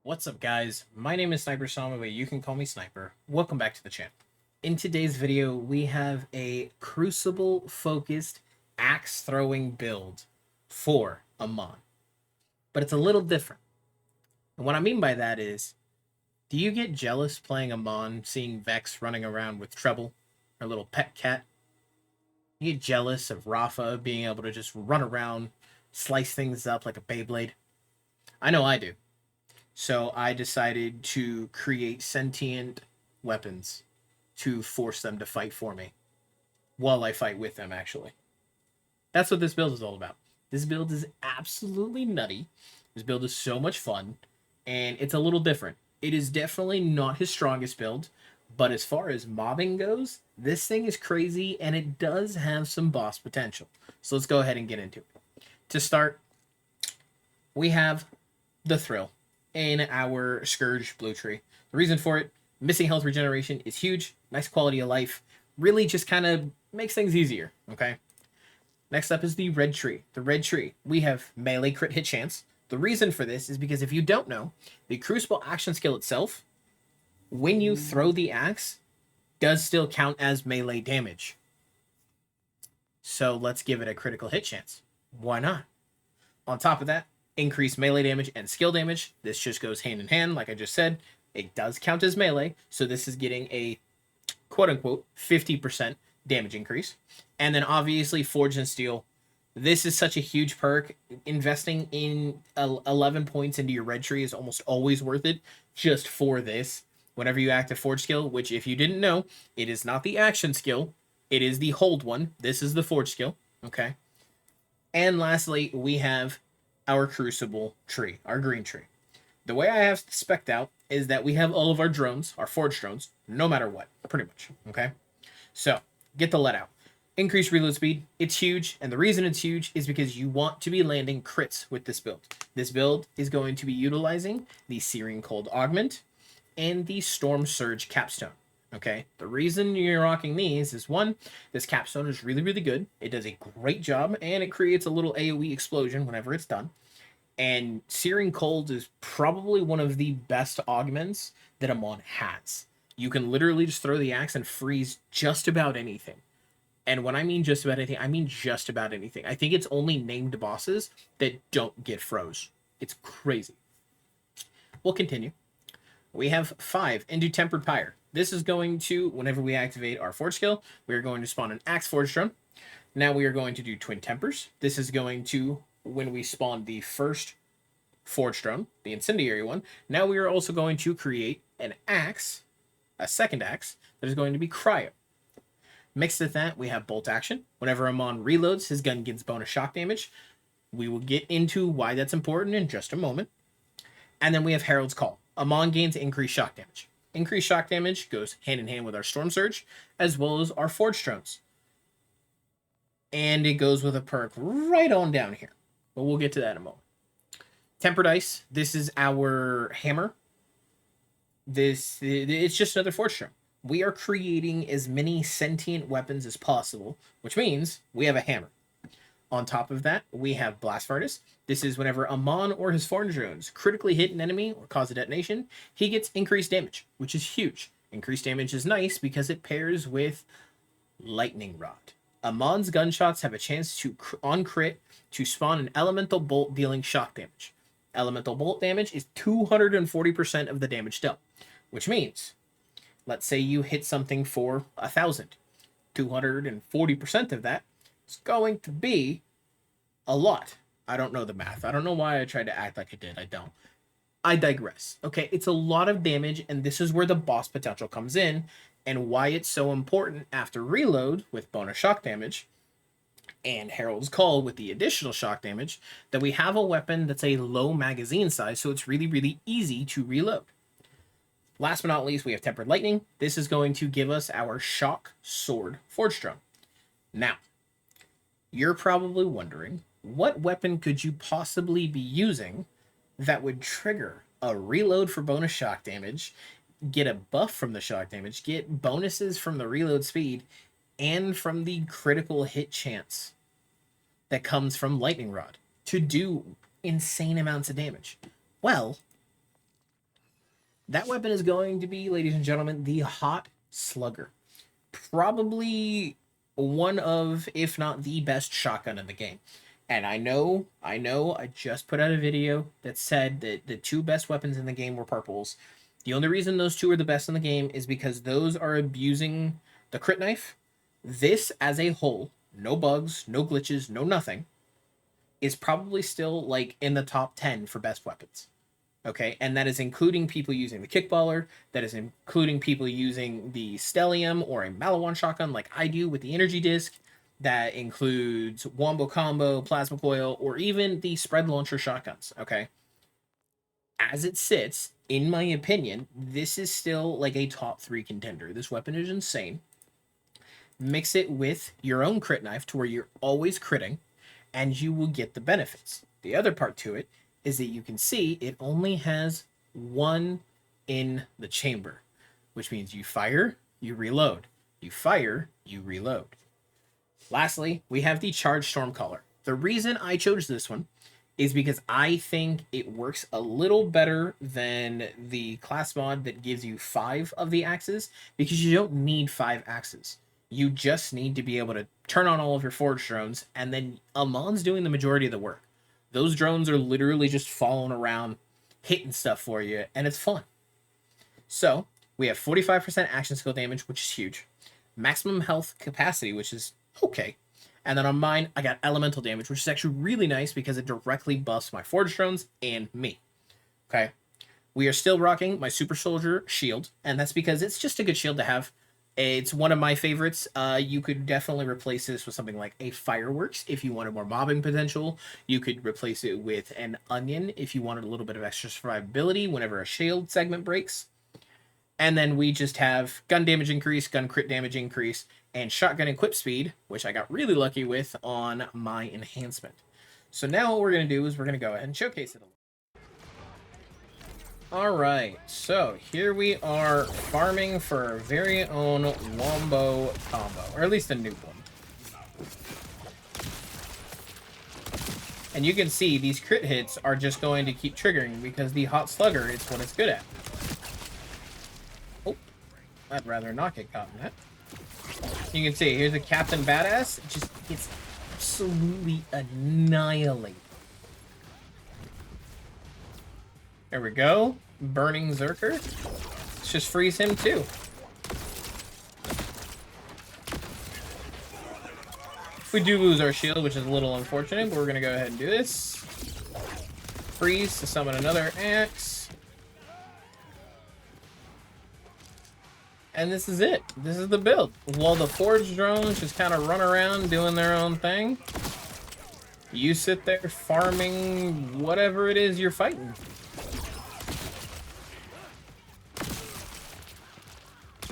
What's up, guys? My name is SnyperSama, but you can call me Sniper. Welcome back to the channel. In today's video, we have a crucible-focused axe-throwing build for Amon. But it's a little different. And what I mean by that is, do you get jealous playing Amon, seeing Vex running around with Treble, our little pet cat? You get jealous of Rafa being able to just run around, slice things up like a Beyblade? I know I do. So I decided to create sentient weapons to force them to fight for me while I fight with them, actually. That's what this build is all about. This build is absolutely nutty. This build is so much fun, and it's a little different. It is definitely not his strongest build, but as far as mobbing goes, this thing is crazy, and it does have some boss potential. So let's go ahead and get into it. To start, we have the Thrill in our Scourge Blue Tree. The reason for it, missing health regeneration is huge, nice quality of life, really just kind of makes things easier, okay? Next up is the Red Tree. The Red Tree, we have melee crit hit chance. The reason for this is because if you don't know, the Crucible action skill itself, when you throw the axe, does still count as melee damage. So let's give it a critical hit chance. Why not? On top of that, increased melee damage and skill damage. This just goes hand in hand, like I just said. It does count as melee, so this is getting a quote-unquote 50% damage increase. And then obviously Forged in Steel. This is such a huge perk. Investing in 11 points into your red tree is almost always worth it just for this. Whenever you active Forge skill, which if you didn't know, it is not the action skill. It is the hold one. This is the Forge skill, okay? And lastly, we have our Crucible tree, our green tree. The way I have spec'd out is that we have all of our drones, our Forgedrones, no matter what, pretty much, okay? So, get the let out. Increased reload speed, it's huge, and the reason it's huge is because you want to be landing crits with this build. This build is going to be utilizing the Searing Cold Augment and the Storm Surge Capstone. Okay, the reason you're rocking these is one, this capstone is really, really good. It does a great job, and it creates a little AoE explosion whenever it's done. And Searing Cold is probably one of the best augments that Amon has. You can literally just throw the axe and freeze just about anything. And when I mean just about anything, I mean just about anything. I think it's only named bosses that don't get froze. It's crazy. We'll continue. We have 5 into Tempered Pyre. This is going to, whenever we activate our Forge skill, we are going to spawn an Axe Forgedrone. Now we are going to do Twin Tempers. This is going to, when we spawn the first Forgedrone, the incendiary one, now we are also going to create an axe, a second axe, that is going to be Cryo. Mixed with that, we have Bolt Action. Whenever Amon reloads, his gun gets bonus shock damage. We will get into why that's important in just a moment. And then we have Herald's Call. Amon gains increased shock damage. Increased shock damage goes hand in hand with our Storm Surge, as well as our Forgedrones. And it goes with a perk right on down here. But we'll get to that in a moment. Tempered Ice. This is our hammer. It's just another Forgedrone. We are creating as many sentient weapons as possible, which means we have a hammer. On top of that, we have Blast Furnace. This is whenever Amon or his Forgedrones critically hit an enemy or cause a detonation, he gets increased damage, which is huge. Increased damage is nice because it pairs with Lightning Rod. Amon's gunshots have a chance to, on crit, to spawn an Elemental Bolt dealing shock damage. Elemental Bolt damage is 240% of the damage dealt, which means, let's say you hit something for 1,000. 240% of that is going to be a lot. I don't know the math. I don't know why I tried to act like I did. I don't. I digress. Okay, it's a lot of damage, and this is where the boss potential comes in, and why it's so important after reload with bonus shock damage and Herald's Call with the additional shock damage that we have a weapon that's a low magazine size, so it's really, really easy to reload. Last but not least, we have Tempered Lightning. This is going to give us our Shock Sword Forgedrone. Now, you're probably wondering, what weapon could you possibly be using that would trigger a reload for bonus shock damage, get a buff from the shock damage, get bonuses from the reload speed, and from the critical hit chance that comes from Lightning Rod to do insane amounts of damage? Well, That weapon is going to be, ladies and gentlemen, the Hot Slugger. Probably one of, if not the best shotgun in the game. And I just put out a video that said that the two best weapons in the game were purples. The only reason those two are the best in the game is because those are abusing the crit knife. This, as a whole, no bugs, no glitches, no nothing, is probably still like in the top 10 for best weapons. Okay, and that is including people using the kickballer, that is including people using the stellium or a Malawan shotgun like I do with the energy disc. That includes wombo combo, plasma coil, or even the spread launcher shotguns. Okay, as it sits, in my opinion, this is still like a top 3 contender. This weapon is insane. Mix it with your own crit knife to where you're always critting, and you will get the benefits. The other part to it is that you can see it only has one in the chamber, which means you fire, you reload. You fire, you reload. Lastly, we have the Charged Stormcaller. The reason I chose this one is because I think it works a little better than the class mod that gives you 5 of the axes, because you don't need 5 axes. You just need to be able to turn on all of your Forgedrones, and then Amon's doing the majority of the work. Those drones are literally just following around, hitting stuff for you, and it's fun. So, we have 45% action skill damage, which is huge. Maximum health capacity, which is okay. And then on mine, I got elemental damage, which is actually really nice because it directly buffs my Forgedrones and me. Okay. We are still rocking my Super Soldier shield, and that's because it's just a good shield to have. It's one of my favorites. You could definitely replace this with something like a Fireworks if you wanted more mobbing potential. You could replace it with an Onion if you wanted a little bit of extra survivability whenever a shield segment breaks. And then we just have gun damage increase, gun crit damage increase, and shotgun equip speed, which I got really lucky with on my enhancement. So now what we're going to do is we're going to go ahead and showcase it a little. Alright, so here we are farming for our very own wombo combo, or at least a new one. And you can see these crit hits are just going to keep triggering because the Hot Slugger is what it's good at. Oh, I'd rather not get caught in that. You can see, here's a Captain Badass. It just gets absolutely annihilated. There we go. Burning Zerker. Let's just freeze him too. We do lose our shield, which is a little unfortunate, but we're going to go ahead and do this. Freeze to summon another axe. And this is it. This is the build. While the Forgedrones just kind of run around doing their own thing, you sit there farming whatever it is you're fighting.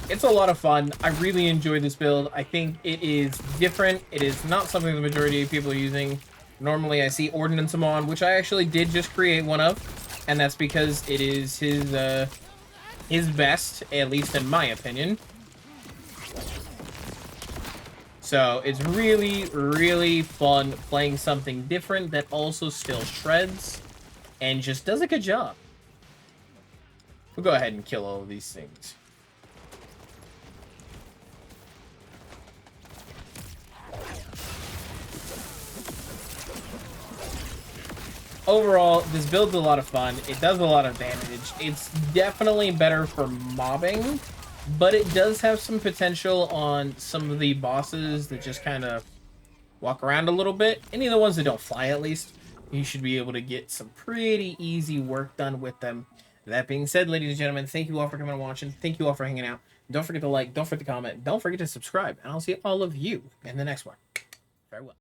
It's a lot of fun. I really enjoy this build. I think it is different. It is not something the majority of people are using. Normally I see Ordnance Amon, which I actually did just create one of, and that's because it is his best, at least in my opinion. So it's really, really fun playing something different that also still shreds and just does a good job. We'll go ahead and kill all of these things. Overall, this build's a lot of fun. It does a lot of damage. It's definitely better for mobbing, but it does have some potential on some of the bosses that just kind of walk around a little bit. Any of the ones that don't fly, at least, you should be able to get some pretty easy work done with them. That being said, ladies and gentlemen, thank you all for coming and watching. Thank you all for hanging out. Don't forget to like, don't forget to comment, don't forget to subscribe, and I'll see all of you in the next one. Farewell.